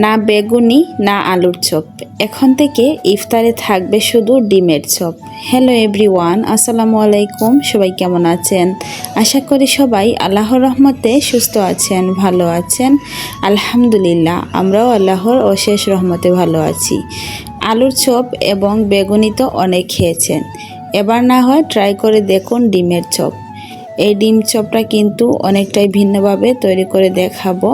না বেগুনি না আলুর চপ। এখন থেকে ইফতারে থাকবে শুধু ডিমের চপ। হ্যালো এভরিওয়ান, আসসালামু আলাইকুম। সবাই কেমন আছেন? আশা করি সবাই আল্লাহর রহমতে সুস্থ আছেন, ভালো আছেন। আলহামদুলিল্লাহ, আমরাও আল্লাহর অশেষ রহমতে ভালো আছি। আলুর চপ এবং বেগুনি তো অনেক খেয়েছেন, এবার না হয় ট্রাই করে দেখুন ডিমের চপ। এই ডিম চপটা কিন্তু অনেকটাই ভিন্নভাবে তৈরি করে দেখাবো।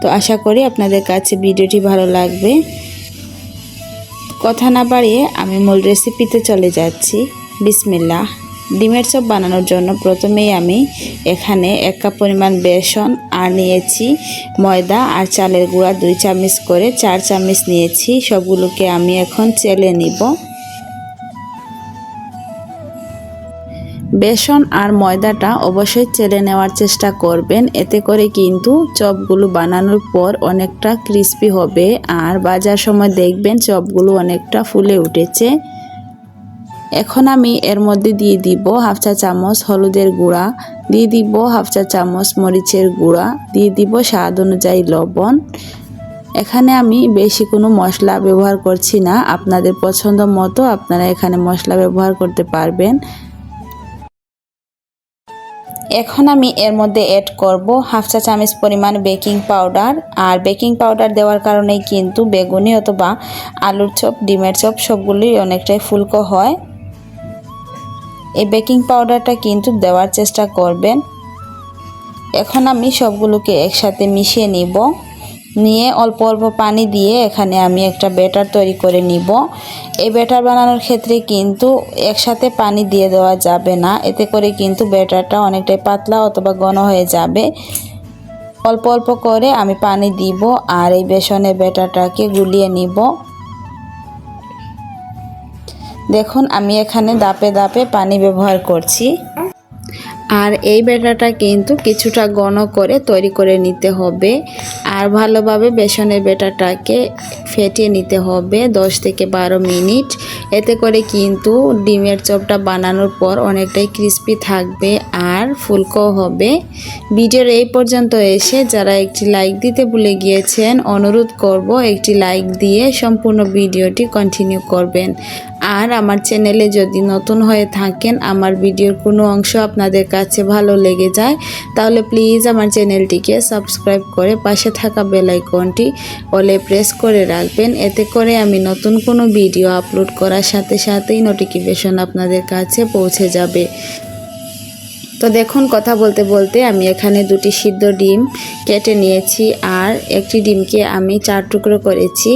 তো আশা করি আপনাদের কাছে ভিডিওটি ভালো লাগবে। কথা না বাড়িয়ে আমি মূল রেসিপিতে চলে যাচ্ছি। বিসমিল্লাহ। ডিমের চপ বানানোর জন্য প্রথমেই আমি এখানে 1 কাপ পরিমাণ বেসন আর নিয়েছি ময়দা আর চালের গুঁড়া 2 চামচ করে 4 চামচ নিয়েছি। সবগুলোকে আমি এখন চেলে নিব। বেসন আর ময়দাটা অবশ্যই চেলে নেওয়ার চেষ্টা করবেন, এতে করে কিন্তু চপগুলো বানানোর পর অনেকটা ক্রিস্পি হবে আর ভাজার সময় দেখবেন চপগুলো অনেকটা ফুলে উঠেছে। এখন আমি এর মধ্যে দিয়ে দিব 1/2 চা চামচ হলুদের গুঁড়া, দিয়ে দিব 1/2 চা চামচ মরিচের গুঁড়া, দিয়ে দিব স্বাদ অনুযায়ী লবণ। এখানে আমি বেশি কোনো মশলা ব্যবহার করছি না, আপনাদের পছন্দ মতো আপনারা এখানে মশলা ব্যবহার করতে পারবেন। এখন আমি এর মধ্যে অ্যাড করব 1/2 চা চামচ পরিমাণ বেকিং পাউডার। আর বেকিং পাউডার দেওয়ার কারণেই কিন্তু বেগুনি অথবা আলুর চপ, ডিমের চপ সবগুলোই অনেকটাই ফুলকো হয়। এই বেকিং পাউডারটা কিন্তু দেওয়ার চেষ্টা করবেন। এখন আমি সবগুলোকে একসাথে মিশিয়ে নিব। নিয়ে অল্প অল্প পানি দিয়ে এখানে আমি একটা ব্যাটার তৈরি করে নিব। এই ব্যাটার বানানোর ক্ষেত্রে কিন্তু একসাথে পানি দিয়ে দেওয়া যাবে না, এতে করে কিন্তু ব্যাটারটা অনেকটাই পাতলা অথবা ঘন হয়ে যাবে। অল্প অল্প করে আমি পানি দিব আর এই বেসনের ব্যাটারটাকে গুলিয়ে নিব। দেখুন আমি এখানে ধাপে ধাপে পানি ব্যবহার করছি। আর এই ব্যাটারটা কিন্তু কিছুটা ঘন করে তৈরি করে নিতে হবে আর ভালোভাবে বেসনের ব্যাটারটাকে ফেটিয়ে নিতে হবে 10 থেকে 12 মিনিট। এতে করে কিন্তু ডিমের চপটা বানানোর পর অনেকটাই ক্রিস্পি থাকবে আর ফুলকো হবে। ভিডিওর এই পর্যন্ত এসে যারা একটি লাইক দিতে ভুলে গিয়েছেন, অনুরোধ করব একটি লাইক দিয়ে সম্পূর্ণ ভিডিওটি কন্টিনিউ করবেন। আর আমার চ্যানেলে যদি নতুন হয়ে থাকেন, আমার ভিডিওর কোনো অংশ আপনাদের কাছে ভালো লেগে যায়, তাহলে প্লিজ আমার চ্যানেলটিকে সাবস্ক্রাইব করে পাশে থাকা বেল আইকনটি অলে প্রেস করে রাখবেন। এতে করে আমি নতুন কোনো ভিডিও আপলোড করার সাথে সাথেই নোটিফিকেশন আপনাদের কাছে পৌঁছে যাবে। তো দেখুন কথা বলতে বলতে আমি এখানে 2টি সিদ্ধ ডিম কেটে নিয়েছি আর একটি ডিমকে আমি 4 টুকরো করেছি।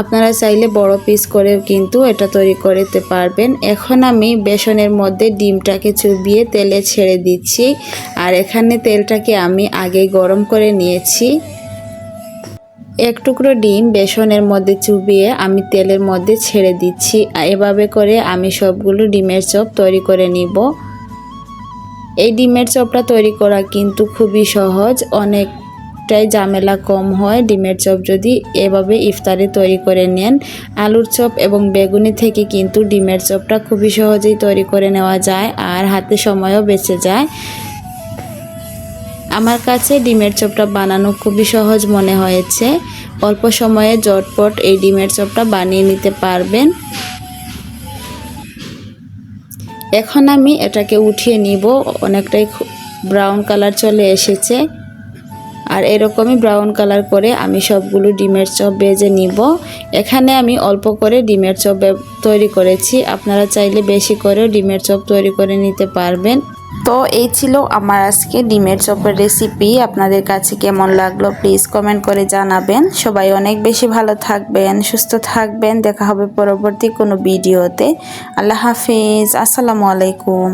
আপনারা চাইলে বড় পিস করেও কিন্তু এটা তৈরি করতে পারবেন। এখন আমি বেসনের মধ্যে ডিমটাকে চুবিয়ে তেলে ছেড়ে দিচ্ছি আর এখানে তেলটাকে আমি আগেই গরম করে নিয়েছি। 1 টুকরো ডিম বেসনের মধ্যে চুবিয়ে আমি তেলের মধ্যে ছেড়ে দিচ্ছি। এভাবে করে আমি সবগুলো ডিমের চপ তৈরি করে নিব। এই ডিমের চপটা তৈরি করা কিন্তু খুবই সহজ, অনেকটাই ঝামেলা কম হয় ডিমের চপ যদি এভাবে ইফতারে তৈরি করে নেন। আলুর চপ এবং বেগুনি থেকে কিন্তু ডিমের চপটা খুবই সহজেই তৈরি করে নেওয়া যায় আর হাতে সময়ও বেঁচে যায়। আমার কাছে ডিমের চপটা বানানো খুবই সহজ মনে হয়েছে। অল্প সময়ে ঝটপট এই ডিমের চপটা বানিয়ে নিতে পারবেন। এখন আমি এটাকে উঠিয়ে নিব। অনেকটাই ব্রাউন কালার চলে এসেছে আর এরকমই ব্রাউন কালার করে আমি সবগুলো ডিমের চপ ভেজে নিব। এখানে আমি অল্প করে ডিমের চপ তৈরি করেছি, আপনারা চাইলে বেশি করেও ডিমের চপ তৈরি করে নিতে পারবেন। তো এই ছিল আমার আজকে ডিমের চপের রেসিপি। আপনাদের কাছে কেমন লাগলো প্লিজ কমেন্ট করে জানাবেন। সবাই অনেক বেশি ভালো থাকবেন, সুস্থ থাকবেন। দেখা হবে পরবর্তী কোনো ভিডিওতে। আল্লাহ হাফিজ, আসসালামু আলাইকুম।